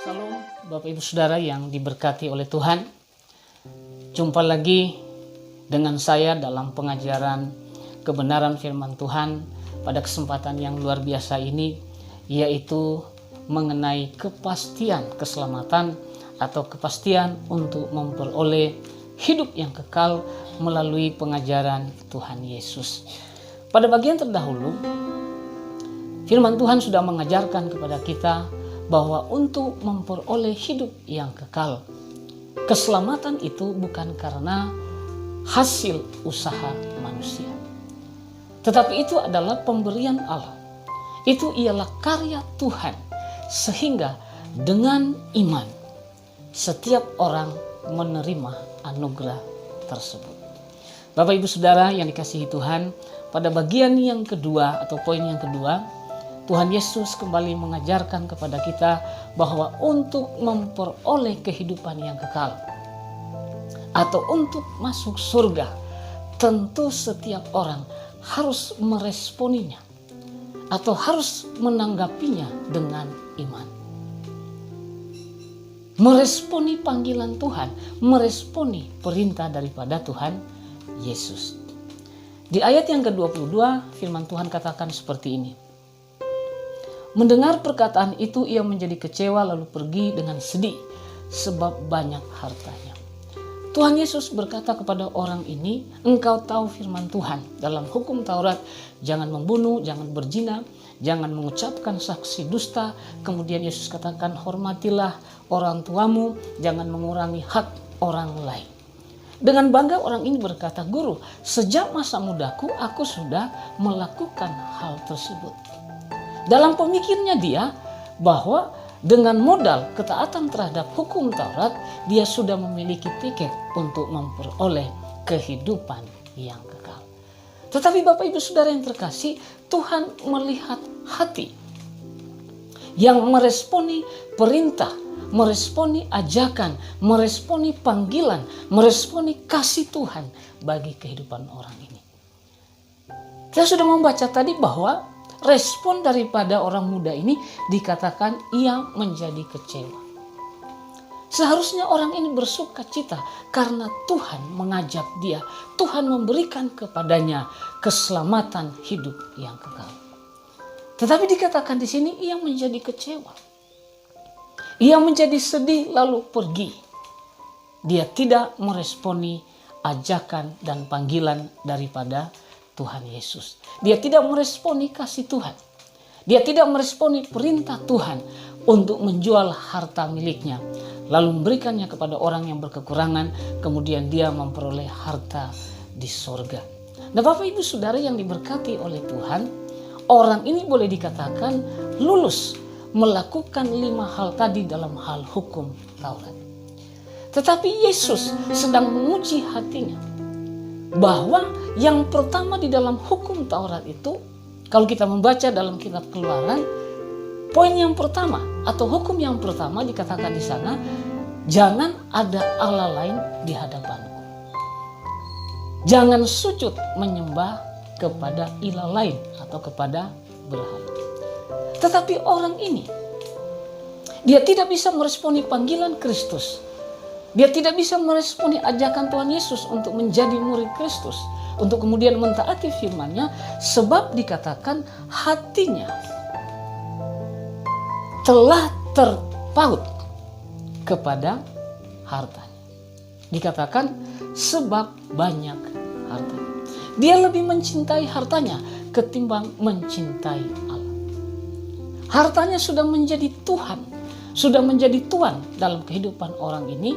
Salam Bapak Ibu Saudara yang diberkati oleh Tuhan. Jumpa lagi dengan saya dalam pengajaran kebenaran firman Tuhan pada kesempatan yang luar biasa ini, yaitu mengenai kepastian keselamatan atau kepastian untuk memperoleh hidup yang kekal melalui pengajaran Tuhan Yesus. Pada bagian terdahulu, firman Tuhan sudah mengajarkan kepada kita bahwa untuk memperoleh hidup yang kekal, keselamatan itu bukan karena hasil usaha manusia, tetapi itu adalah pemberian Allah. Itu ialah karya Tuhan, sehingga dengan iman setiap orang menerima anugerah tersebut. Bapak Ibu Saudara yang dikasihi Tuhan, pada bagian yang kedua atau poin yang kedua, Tuhan Yesus kembali mengajarkan kepada kita bahwa untuk memperoleh kehidupan yang kekal atau untuk masuk surga, tentu setiap orang harus meresponinya atau harus menanggapinya dengan iman. Meresponi panggilan Tuhan, meresponi perintah daripada Tuhan Yesus. Di ayat yang ke-22 firman Tuhan katakan seperti ini. Mendengar perkataan itu ia menjadi kecewa lalu pergi dengan sedih sebab banyak hartanya. Tuhan Yesus berkata kepada orang ini, engkau tahu firman Tuhan dalam hukum Taurat, jangan membunuh, jangan berzina, jangan mengucapkan saksi dusta. Kemudian Yesus katakan, hormatilah orang tuamu, jangan mengurangi hak orang lain. Dengan bangga orang ini berkata, Guru, sejak masa mudaku aku sudah melakukan hal tersebut. Dalam pemikirnya dia bahwa dengan modal ketaatan terhadap hukum Taurat, dia sudah memiliki tiket untuk memperoleh kehidupan yang kekal. Tetapi Bapak Ibu Saudara yang terkasih, Tuhan melihat hati yang meresponi perintah, meresponi ajakan, meresponi panggilan, meresponi kasih Tuhan bagi kehidupan orang ini. Kita sudah membaca tadi bahwa respon daripada orang muda ini dikatakan ia menjadi kecewa. Seharusnya orang ini bersuka cita karena Tuhan mengajak dia, Tuhan memberikan kepadanya keselamatan hidup yang kekal. Tetapi dikatakan di sini ia menjadi kecewa. Ia menjadi sedih lalu pergi. Dia tidak meresponi ajakan dan panggilan daripada Tuhan Yesus. Dia tidak meresponi kasih Tuhan. Dia tidak meresponi perintah Tuhan untuk menjual harta miliknya, lalu memberikannya kepada orang yang berkekurangan, kemudian dia memperoleh harta di sorga. Nah Bapak Ibu Saudara yang diberkati oleh Tuhan, orang ini boleh dikatakan lulus melakukan 5 hal tadi dalam hal hukum Taurat. Tetapi Yesus sedang menguji hatinya, bahwa yang pertama di dalam hukum Taurat itu, kalau kita membaca dalam kitab Keluaran, poin yang pertama atau hukum yang pertama dikatakan di sana, jangan ada Allah lain di hadapanku. Jangan sujud menyembah kepada ilah lain atau kepada berhala. Tetapi orang ini, dia tidak bisa meresponi panggilan Kristus. Dia tidak bisa meresponi ajakan Tuhan Yesus untuk menjadi murid Kristus, untuk kemudian mentaati firman-Nya, sebab dikatakan hatinya telah terpaut kepada hartanya. Dikatakan sebab banyak hartanya. Dia lebih mencintai hartanya ketimbang mencintai Allah. Hartanya sudah menjadi Tuhan, sudah menjadi tuan dalam kehidupan orang ini,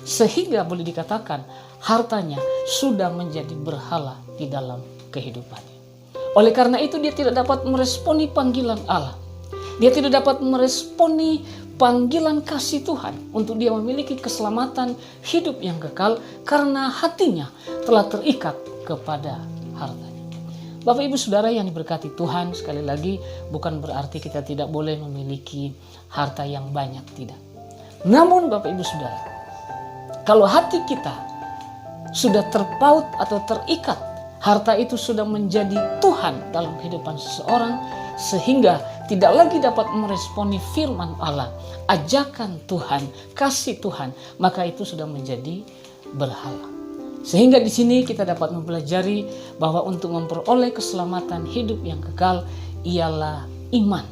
sehingga boleh dikatakan hartanya sudah menjadi berhala di dalam kehidupannya. Oleh karena itu dia tidak dapat meresponi panggilan Allah. Dia tidak dapat meresponi panggilan kasih Tuhan untuk dia memiliki keselamatan hidup yang kekal karena hatinya telah terikat kepada hartanya. Bapak Ibu Saudara yang diberkati Tuhan, sekali lagi bukan berarti kita tidak boleh memiliki harta yang banyak, tidak. Namun Bapak Ibu Saudara, kalau hati kita sudah terpaut atau terikat Harta itu sudah menjadi Tuhan dalam kehidupan seseorang, sehingga tidak lagi dapat meresponi firman Allah, ajakan Tuhan, kasih Tuhan, maka itu sudah menjadi berhala. Sehingga di sini kita dapat mempelajari bahwa untuk memperoleh keselamatan hidup yang kekal ialah iman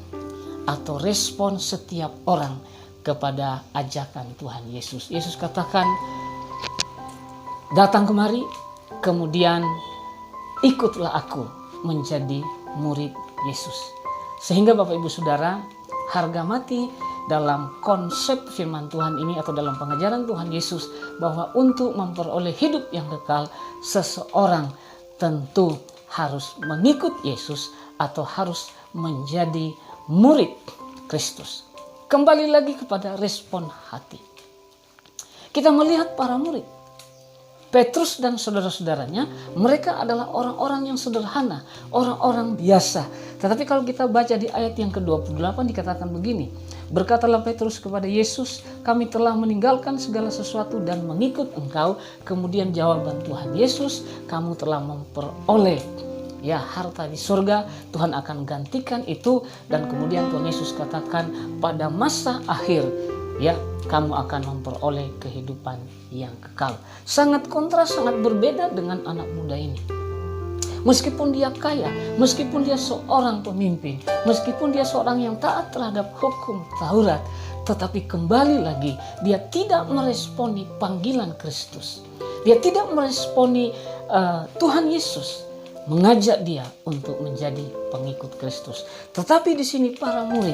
atau respon setiap orang kepada ajakan Tuhan Yesus. Yesus katakan, datang kemari, kemudian ikutlah aku menjadi murid Yesus. Sehingga Bapak Ibu Saudara, harga mati dalam konsep firman Tuhan ini atau dalam pengajaran Tuhan Yesus bahwa untuk memperoleh hidup yang kekal, seseorang tentu harus mengikut Yesus atau harus menjadi murid Kristus. Kembali lagi kepada respon hati. Kita melihat para murid, Petrus dan saudara-saudaranya, mereka adalah orang-orang yang sederhana, orang-orang biasa. Tetapi kalau kita baca di ayat yang ke-28 dikatakan begini, berkatalah Petrus kepada Yesus, kami telah meninggalkan segala sesuatu dan mengikut Engkau. Kemudian jawaban Tuhan Yesus, kamu telah memperoleh harta di surga, Tuhan akan gantikan itu. Dan kemudian Tuhan Yesus katakan, pada masa akhir kamu akan memperoleh kehidupan yang kekal. Sangat kontras, sangat berbeda dengan anak muda ini. Meskipun dia kaya, meskipun dia seorang pemimpin, meskipun dia seorang yang taat terhadap hukum Taurat, tetapi kembali lagi dia tidak meresponi panggilan Kristus. Dia tidak meresponi Tuhan Yesus mengajak dia untuk menjadi pengikut Kristus. Tetapi di sini para murid,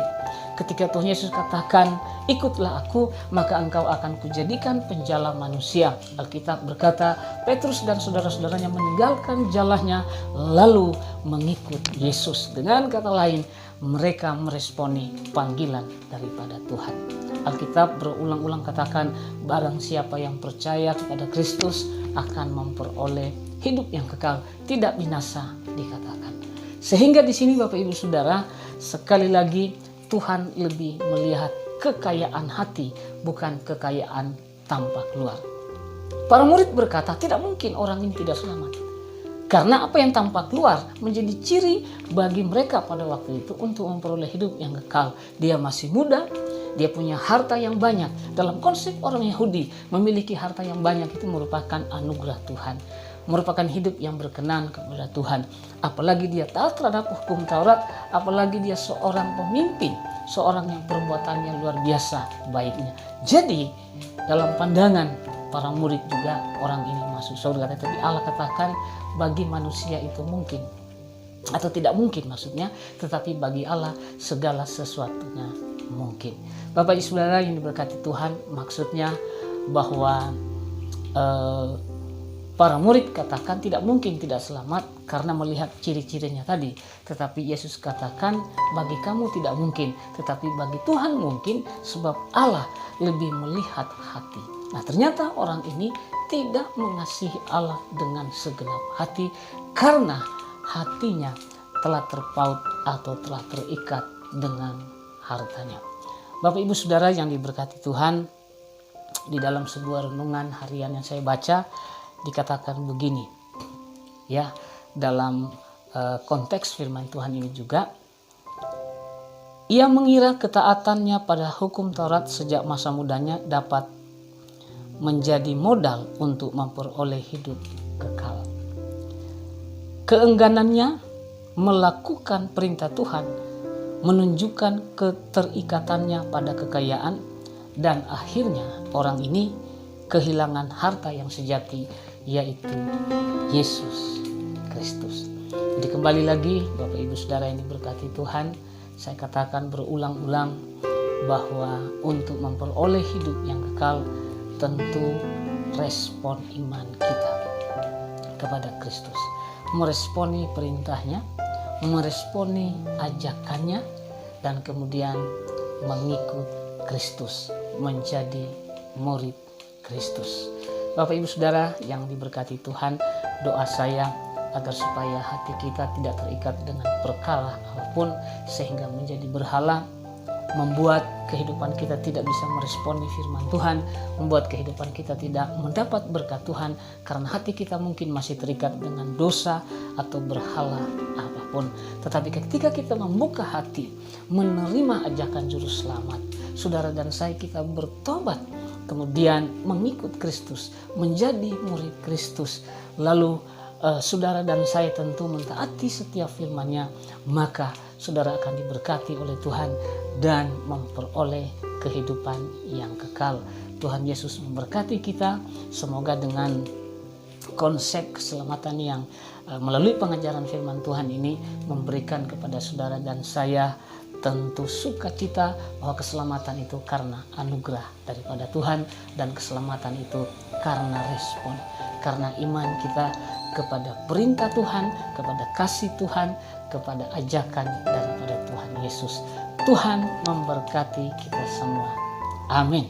ketika Tuhan Yesus katakan, ikutlah aku, maka engkau akan kujadikan penjala manusia. Alkitab berkata, Petrus dan saudara-saudaranya meninggalkan jalannya lalu mengikut Yesus. Dengan kata lain, mereka meresponi panggilan daripada Tuhan. Alkitab berulang-ulang katakan, barang siapa yang percaya kepada Kristus akan memperoleh hidup yang kekal, tidak binasa dikatakan. Sehingga di sini Bapak Ibu Saudara, sekali lagi Tuhan lebih melihat kekayaan hati, bukan kekayaan tampak luar. Para murid berkata, tidak mungkin orang ini tidak selamat. Karena apa yang tampak luar menjadi ciri bagi mereka pada waktu itu untuk memperoleh hidup yang kekal. Dia masih muda, dia punya harta yang banyak. Dalam konsep orang Yahudi, memiliki harta yang banyak itu merupakan anugerah Tuhan, merupakan hidup yang berkenan kepada Tuhan. Apalagi dia taat terhadap hukum Taurat, apalagi dia seorang pemimpin, seorang yang perbuatannya luar biasa baiknya. Jadi dalam pandangan para murid juga orang ini masuk surga. Tetapi Allah katakan bagi manusia itu mungkin, atau tidak mungkin maksudnya, tetapi bagi Allah segala sesuatunya mungkin. Bapak Ibu Saudara yang diberkati Tuhan, maksudnya bahwa para murid katakan tidak mungkin tidak selamat karena melihat ciri-cirinya tadi. Tetapi Yesus katakan bagi kamu tidak mungkin, tetapi bagi Tuhan mungkin, sebab Allah lebih melihat hati. Nah, ternyata orang ini tidak mengasihi Allah dengan segenap hati karena hatinya telah terpaut atau telah terikat dengan hartanya. Bapak Ibu Saudara yang diberkati Tuhan, di dalam sebuah renungan harian yang saya baca dikatakan begini, dalam konteks firman Tuhan ini juga, ia mengira ketaatannya pada hukum Taurat sejak masa mudanya dapat menjadi modal untuk memperoleh hidup kekal. Keengganannya melakukan perintah Tuhan menunjukkan keterikatannya pada kekayaan, dan akhirnya orang ini kehilangan harta yang sejati, yaitu Yesus Kristus. Jadi kembali lagi Bapak Ibu Saudara yang diberkati Tuhan, saya katakan berulang-ulang bahwa untuk memperoleh hidup yang kekal tentu respon iman kita kepada Kristus, meresponi perintahnya, meresponi ajakannya, dan kemudian mengikut Kristus, menjadi murid Kristus. Bapak Ibu Saudara yang diberkati Tuhan, doa saya agar supaya hati kita tidak terikat dengan perkara apapun sehingga menjadi berhala, membuat kehidupan kita tidak bisa meresponi firman Tuhan, membuat kehidupan kita tidak mendapat berkat Tuhan karena hati kita mungkin masih terikat dengan dosa atau berhala apapun. Tetapi ketika kita membuka hati, menerima ajakan juru selamat, saudara dan saya, kita bertobat, kemudian mengikut Kristus, menjadi murid Kristus, lalu saudara dan saya tentu mentaati setiap firman-Nya, maka saudara akan diberkati oleh Tuhan dan memperoleh kehidupan yang kekal. Tuhan Yesus memberkati kita. Semoga dengan konsep keselamatan yang melalui pengajaran firman Tuhan ini memberikan kepada saudara dan saya tentu sukacita bahwa keselamatan itu karena anugerah daripada Tuhan, dan keselamatan itu karena respon, karena iman kita kepada perintah Tuhan, kepada kasih Tuhan, kepada ajakan daripada Tuhan Yesus. Tuhan memberkati kita semua. Amin.